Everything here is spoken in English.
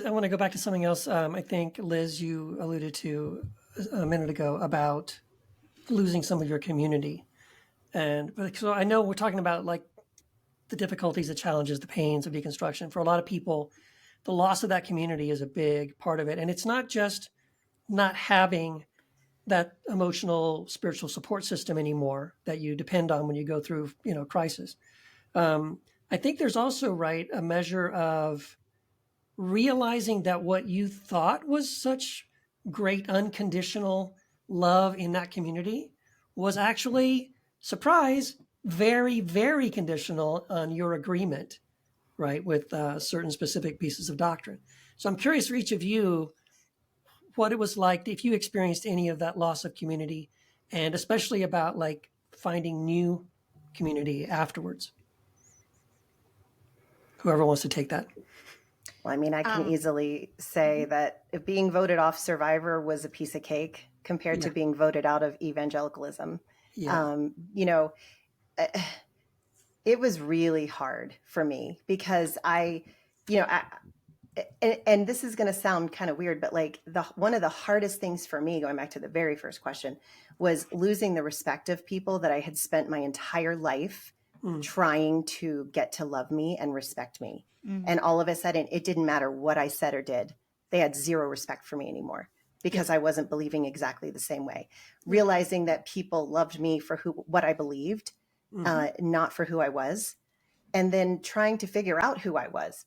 I want to go back to something else. I think, Liz, you alluded to a minute ago about losing some of your community. But so I know we're talking about like the difficulties, the challenges, the pains of deconstruction. For a lot of people, the loss of that community is a big part of it. And it's not just not having that emotional, spiritual support system anymore that you depend on when you go through, crisis. I think there's also, right, a measure of realizing that what you thought was such great unconditional love in that community was actually, surprise, very, very conditional on your agreement, right, with certain specific pieces of doctrine. So I'm curious for each of you what it was like if you experienced any of that loss of community, and especially about like finding new community afterwards. Whoever wants to take that. Well, I mean, I can easily say that being voted off Survivor was a piece of cake compared to being voted out of evangelicalism. Yeah. It was really hard for me because and this is going to sound kind of weird, but like one of the hardest things for me, going back to the very first question, was losing the respect of people that I had spent my entire life trying to get to love me and respect me. And all of a sudden, it didn't matter what I said or did. They had zero respect for me anymore because I wasn't believing exactly the same way. Realizing that people loved me for what I believed, not for who I was. And then trying to figure out who I was,